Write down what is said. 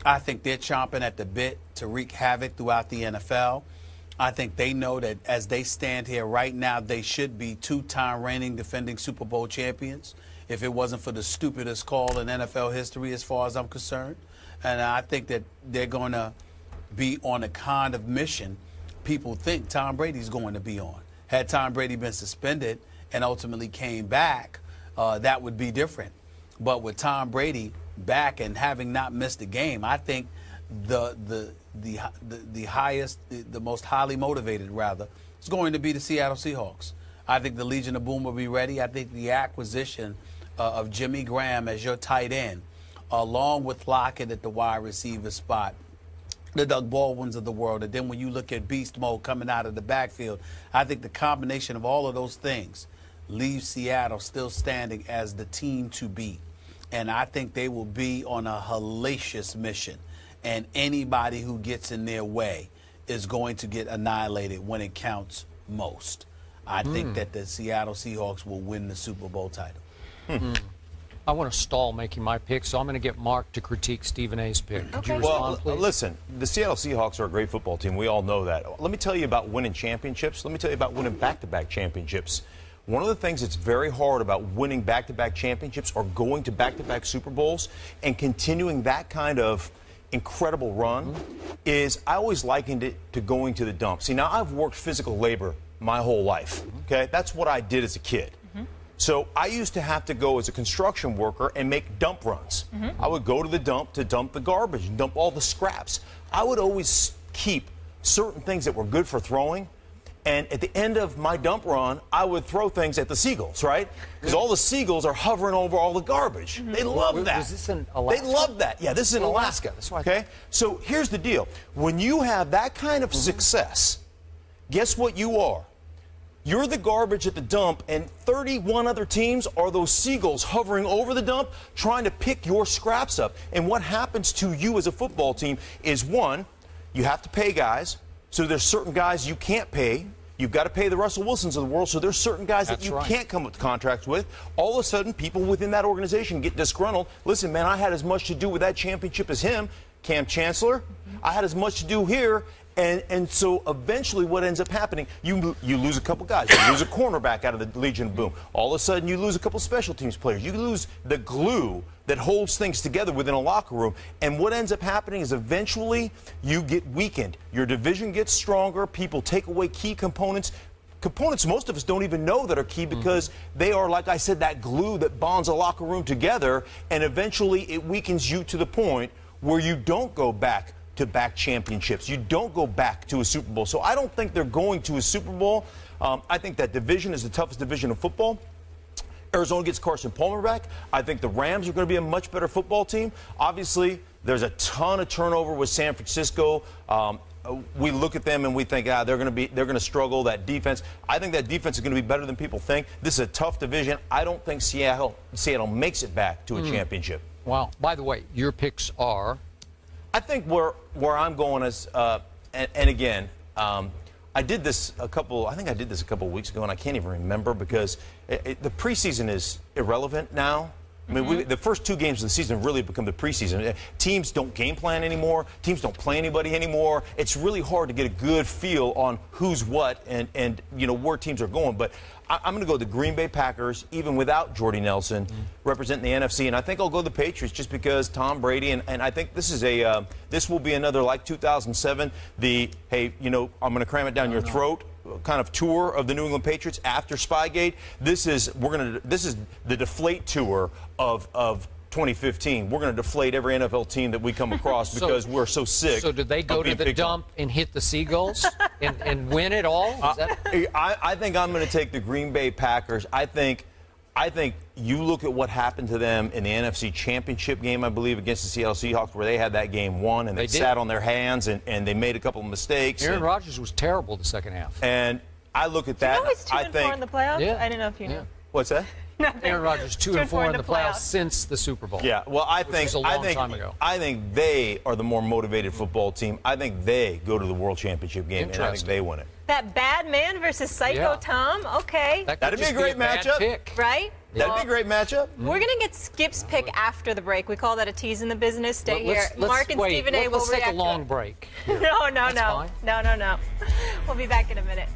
I think they're chomping at the bit to wreak havoc throughout the NFL. I think they know that as they stand here right now, they should be two-time reigning defending Super Bowl champions if it wasn't for the stupidest call in NFL history as far as I'm concerned. And I think that they're going to be on a kind of mission people think Tom Brady's going to be on. Had Tom Brady been suspended and ultimately came back, that would be different. But with Tom Brady back and having not missed a game, I think the most highly motivated, rather, is going to be the Seattle Seahawks. I think the Legion of Boom will be ready. I think the acquisition of Jimmy Graham as your tight end, along with Lockett at the wide receiver spot, the Doug Baldwins of the world, and then when you look at beast mode coming out of the backfield, I think the combination of all of those things leaves Seattle still standing as the team to beat. And I think they will be on a hellacious mission. And anybody who gets in their way is going to get annihilated when it counts most. I think that the Seattle Seahawks will win the Super Bowl title. I want to stall making my pick, so I'm going to get Mark to critique Stephen A's pick. Could you respond, please? Listen, the Seattle Seahawks are a great football team. We all know that. Let me tell you about winning championships. Let me tell you about winning back-to-back championships. One of the things that's very hard about winning back-to-back championships or going to back-to-back Super Bowls and continuing that kind of incredible run is I always likened it to going to the dump. See, now I've worked physical labor my whole life, okay? That's what I did as a kid. So I used to have to go as a construction worker and make dump runs. I would go to the dump to dump the garbage and dump all the scraps. I would always keep certain things that were good for throwing. And at the end of my dump run, I would throw things at the seagulls, right? Because all the seagulls are hovering over all the garbage. They love that. Was this in Alaska? They love that. Yeah, this is in Alaska. That's why okay? So here's the deal. When you have that kind of success, guess what you are? You're the garbage at the dump, and 31 other teams are those seagulls hovering over the dump trying to pick your scraps up. And what happens to you as a football team is, one, you have to pay guys. So there's certain guys you can't pay. You've got to pay the Russell Wilsons of the world. So there's certain guys that you can't come up with contracts with. All of a sudden, people within that organization get disgruntled. Listen, man, I had as much to do with that championship as him, Cam Chancellor. I had as much to do here. And so eventually what ends up happening, you lose a couple guys. You lose a cornerback out of the Legion of Boom. All of a sudden you lose a couple special teams players. You lose the glue that holds things together within a locker room. And what ends up happening is eventually you get weakened. Your division gets stronger. People take away key components. Components most of us don't even know that are key because they are, like I said, that glue that bonds a locker room together. And eventually it weakens you to the point where you don't go back to back championships. You don't go back to a Super Bowl. So I don't think they're going to a Super Bowl. I think that division is the toughest division of football. Arizona gets Carson Palmer back. I think the Rams are going to be a much better football team. Obviously, there's a ton of turnover with San Francisco. We look at them and we think, they're going to struggle. That defense, I think that defense is going to be better than people think. This is a tough division. I don't think Seattle makes it back to a championship. Wow. By the way, your picks are? I think where I'm going is, and again, I did this a couple of weeks ago, and I can't even remember because the preseason is irrelevant now. I mean, the first two games of the season really become the preseason. Teams don't game plan anymore. Teams don't play anybody anymore. It's really hard to get a good feel on who's what and you know where teams are going. But I'm going to go the Green Bay Packers, even without Jordy Nelson, representing the NFC. And I think I'll go the Patriots just because Tom Brady. And I think this is this will be another like 2007. Hey, you know, I'm going to cram it down your throat kind of tour of the New England Patriots after Spygate. This is the deflate tour of 2015. We're going to deflate every NFL team that we come across because we're so sick. So did they go to the dump and hit the Seagulls and win it all? I think I'm going to take the Green Bay Packers. I think you look at what happened to them in the NFC Championship game, I believe, against the Seattle Seahawks, where they had that game won and they sat on their hands and they made a couple of mistakes. Aaron Rodgers was terrible the second half. And I look at that. You know he's 2-4 in the playoffs? Yeah. I didn't know if you knew. What's that? Aaron Rodgers 2-4 in the playoffs since the Super Bowl. Yeah, well, I think they are the more motivated football team. I think they go to the World Championship game, and I think they win it. That bad man versus Psycho Tom. Okay, that'd be a great matchup, right? That'd be a great matchup. We're gonna get Skip's pick after the break. We call that a tease in the business. Stay here. Mark and Stephen A. will react. Let's take a long break. No. We'll be back in a minute.